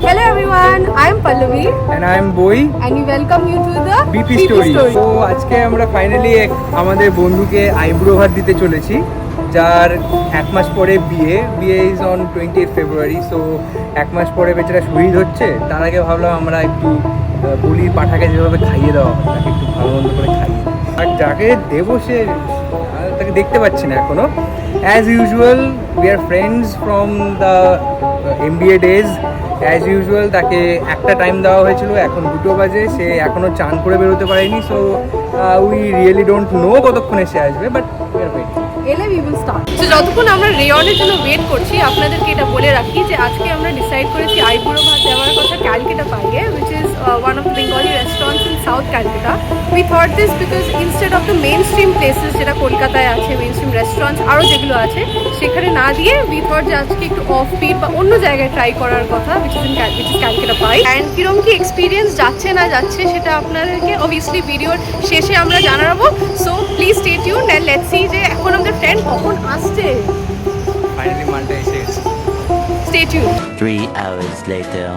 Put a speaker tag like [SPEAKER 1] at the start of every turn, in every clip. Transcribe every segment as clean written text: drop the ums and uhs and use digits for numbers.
[SPEAKER 1] Hello everyone, I am Pallavi
[SPEAKER 2] and I am Boy
[SPEAKER 1] and we welcome you to the
[SPEAKER 2] BP Story. তো আজকে আমরা finally আমাদের বন্ধুকে eyebrow ভাত দিতে চলেছি, যার এক মাস পরে বিয়ে is on 20th February. So এক মাস পরে বেচারা শহীদ হচ্ছে, তার আগে ভাবলাম আমরা একটু বলির পাঠাকে যেভাবে খাইয়ে দেওয়া হয় তাকে একটু ভালো মন্দ করে খাইয়ে, আর যাকে দেবো সে তাকে দেখতে পাচ্ছি না এখনো। As usual we are friends from the MBA days. As usual তাকে একটা টাইম দেওয়া হয়েছিল, এখন 2টো বাজে, সে এখনও চান করে বেরোতে পারেনি। So we really don't know কতক্ষণে সে আসবে, বাট উই আর ওয়েটিং।
[SPEAKER 1] এলে উই উইল স্টার্ট। তো যতক্ষণ আমরা রেয়নের জন্য ওয়েট করছি, আপনাদেরকে এটা বলে রাখি যে আজকে আমরা ডিসাইড করেছি আইবুড়ো ভাত যাওয়ার কথা ক্যালকাটা পাইয়ে, which is one of the Bengali restaurants in South Calcutta. We thought this because instead of the mainstream places যেটা কলকাতায় আছে, mainstream restaurants আরও যেগুলো আছে, সেখানে না দিয়ে we thought যে আজকে একটু অফ বিট বা অন্য জায়গায় ট্রাই করার কথা, which is Calcutta Pie. And কিরম কি এক্সপিরিয়েন্স যাচ্ছে না যাচ্ছে সেটা আপনাদেরকে অবভিয়াসলি ভিডিওর শেষে আমরা জানাবো। So please stay tune and let's see যে এখন আমাদের ফ্রেন্ড কখন আসছে।
[SPEAKER 2] ফাইনালি মালটা এসে গেছে।
[SPEAKER 1] Stay tune.
[SPEAKER 3] 3 hours later.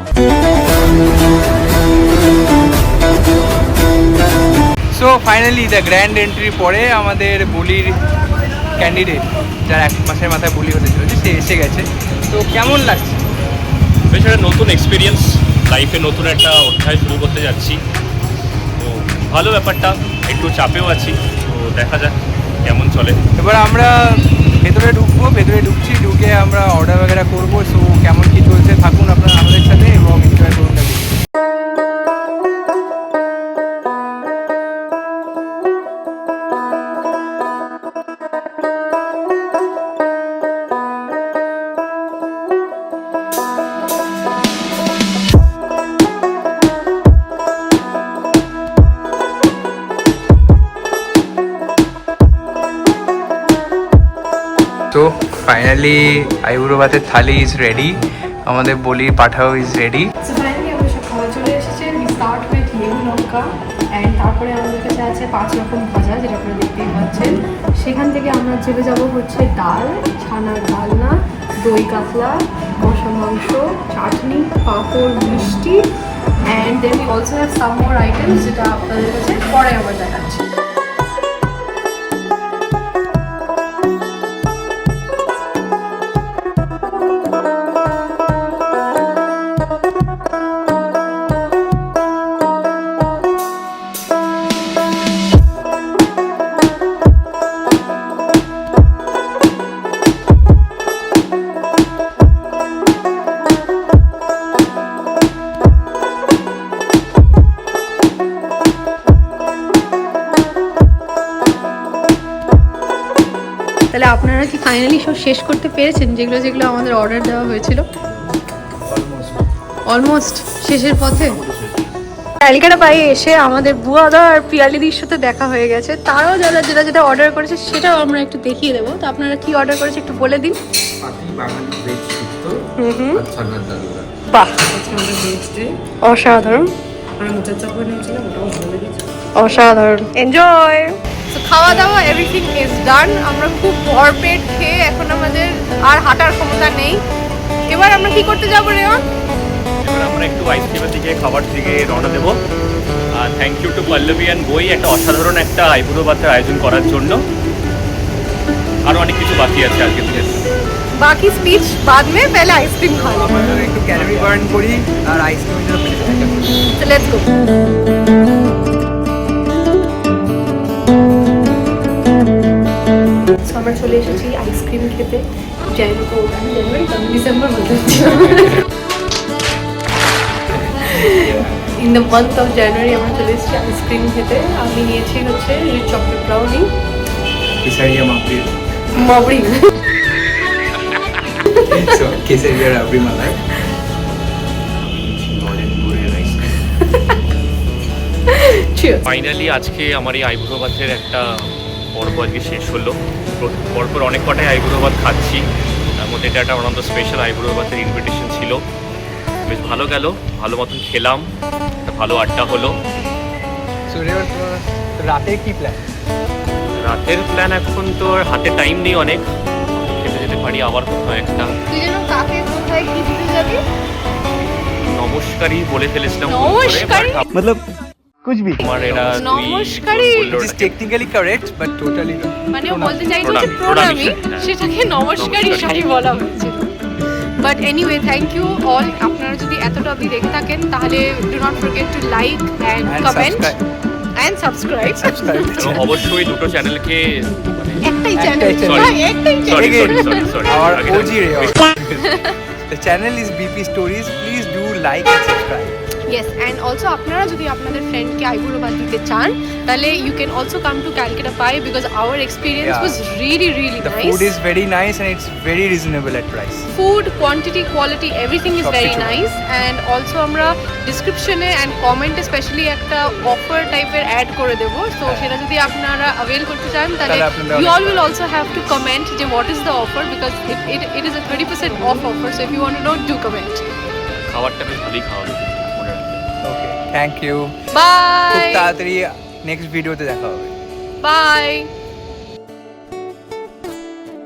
[SPEAKER 2] So finally the grand entry পরে আমাদের বলির ক্যান্ডিডেট, যার এক মাসের মাথায় বলি হতে চলেছে, সে এসে গেছে। তো কেমন লাগছে?
[SPEAKER 4] বেশ একটা নতুন এক্সপিরিয়েন্স, লাইফে নতুন একটা অধ্যায় শুরু করতে যাচ্ছি। তো ভালো ব্যাপারটা, একটু চাপেও আছি, তো দেখা যাক কেমন চলে।
[SPEAKER 2] এবার আমরা ভেতরে ঢুকছি, ঢুকে আমরা অর্ডার বগেরা করবো। সো কেমন কি চলছে থাকুন আপনারা আমাদের সাথে এবং এনজয় করুন। তো ফাইনালি আইবুড়ো ভাতের থালি ইজ রেডি, আমাদের বলির পাঠাও ইজ রেডি।
[SPEAKER 1] সো ফাইনালি আমাদের সব খাবার চলে এসেছে। উই স্টার্ট উইথ লেবু লঙ্কা অ্যান্ড তারপরে আমাদের কাছে আছে 5 রকম ভাজা, যেটা আপনারা দেখতেই পাচ্ছেন। সেখান থেকে আমরা চলে যাব হচ্ছে ডাল, ছানার ডালনা, দই কাতলা, কষা মাংস, চাটনি, পাঁপড়, মিষ্টি and then we also have some more items, যেটা আপনাদের কাছে পরে আবার দেখাচ্ছি। তাহলে আপনারা কি ফাইনালি সব শেষ করতে পেরেছেন যেগুলো আমাদের অর্ডার দেওয়া হয়েছিল? অলমোস্ট শেষের পথে। ক্যালকাটা পায়ে এসে আমাদের বুয়াদা আর পিয়ালিদির সাথে দেখা হয়ে গেছে। তারাও যেটা অর্ডার করেছে সেটাও আমরা একটু দেখিয়ে দেবো। তো আপনারা কি অর্ডার করেছে একটু বলে দিন। বাহ, অসাধারণ অসাধারণ, এনজয়। তো খাওয়া দাওয়া এভরিথিং ইজ ডান। আমরা খুব ভরপেট খেয়ে এখন আমাদের আর হাঁটার ক্ষমতা নেই। এবার আমরা কি করতে যাবো রেয়ন?
[SPEAKER 4] এবার আমরা একটু আইসক্রিমের দিকে, খাবার দিকে রওনা দেবো। আর thank you to Pallavi and বই, একটা অসাধারণ একটা আইবুড়ো ভাতের আয়োজন করার জন্য। আরও অনেক কিছু বাকি আছে আজকে থেকে।
[SPEAKER 1] বাকি স্পিচ বাদ মে, পহলে আইসক্রিম খাই।
[SPEAKER 2] আমরা একটু ক্যালোরি বার্ন করি আর আইসক্রিমের জন্য পেটে থাকি।
[SPEAKER 1] So let's go. আমরা চলে এসেছি আইসক্রিম খেতে। December in the month of January আমরা চলে এসেছি আইসক্রিম খেতে। আমি নিয়েছি হচ্ছে রিচ চকলেট ব্রাউনি,
[SPEAKER 2] কেসারিয়া
[SPEAKER 1] মাবড়ি
[SPEAKER 2] কেসারিয়া রাবড়ি মালাই।
[SPEAKER 4] ফাইনালি আজকে আমার এই আইবুড়ো ভাতের একটা পর্ব আজকে শেষ হলো। পরপর অনেক কটাই আইবুড়ো ভাত খাচ্ছি, তার মধ্যে এটা একটা অনন্ত স্পেশাল আইবুড়ো ভাতের ইনভিটেশন ছিল। বেশ ভালো গেল, ভালো মতন খেলাম, একটা ভালো আড্ডা হলো।
[SPEAKER 2] রাতে কি প্ল্যান?
[SPEAKER 4] রাতের প্ল্যান এখন তো হাতে টাইম নেই অনেক, খেতে যেতে পারি আবার কোথাও একটা।
[SPEAKER 1] তুই যেন কাকে কোথায় কি দিতে যাবি?
[SPEAKER 4] নমস্কারই বলে ফেলেছিলাম ভুল করে,
[SPEAKER 1] নমস্কারী?
[SPEAKER 4] but
[SPEAKER 2] मतलब कुछ भी
[SPEAKER 4] আমার এটা
[SPEAKER 1] নমস্কারী?
[SPEAKER 2] It is technically correct but totally wrong.
[SPEAKER 1] মানে ও বলতে চাইছে যে
[SPEAKER 4] প্রণামী,
[SPEAKER 1] প্রণামী,
[SPEAKER 4] হ্যাঁ।
[SPEAKER 1] সেটাকে নমস্কারী
[SPEAKER 4] নমস্কারী।
[SPEAKER 1] শাড়ি বলা হচ্ছে। But anyway thank you all. আপনারা যদি এতটা অবধি দেখে থাকেন তাহলে do not forget to like and
[SPEAKER 2] And
[SPEAKER 1] comment
[SPEAKER 2] subscribe.
[SPEAKER 1] And subscribe.
[SPEAKER 2] Subscribe.
[SPEAKER 4] এবং অবশ্যই দুটো চ্যানেলকে
[SPEAKER 1] একটাই চ্যানেল,
[SPEAKER 2] channel.
[SPEAKER 1] ভাই একটাই
[SPEAKER 4] sorry
[SPEAKER 1] channel.
[SPEAKER 4] Sorry sorry
[SPEAKER 2] Our OG Rayon. The channel is BP Stories. Please do like and subscribe.
[SPEAKER 1] Yes and also আপনারা যদি আপনাদের ফ্রেন্ডকে আইবুড়ো ভাত দিতে চান তাহলে you can also come to Calcutta pie because our experience
[SPEAKER 2] Yeah.
[SPEAKER 1] Was really really
[SPEAKER 2] The
[SPEAKER 1] nice.
[SPEAKER 2] food is very nice and it's very reasonable at price.
[SPEAKER 1] Food quantity quality everything is very
[SPEAKER 2] সবকিছু।
[SPEAKER 1] Nice and also আমরা ডিসক্রিপশনে and কমেন্টে specially একটা offer টাইপের add করে দেবো তো
[SPEAKER 2] হ্যাঁ।
[SPEAKER 1] সেটা যদি আপনারা অ্যাভেল করতে চান তাহলে
[SPEAKER 2] তাহলে আপনাদের
[SPEAKER 1] ইউ
[SPEAKER 2] অনেক
[SPEAKER 1] অল উইল
[SPEAKER 2] ভালো।
[SPEAKER 1] অলসো হ্যাভ টু কমেন্ট যে what is the offer because it is a 30% off offer so if you want to know do comment.
[SPEAKER 4] খাবারটা বেশ ভালোই খাওয়া হবে মনে রাখবেন।
[SPEAKER 2] Okay. Thank you. খুব
[SPEAKER 1] বাই
[SPEAKER 2] তাড়াতাড়ি নেক্সট ভিডিওতে দেখা হবে।
[SPEAKER 1] বাই।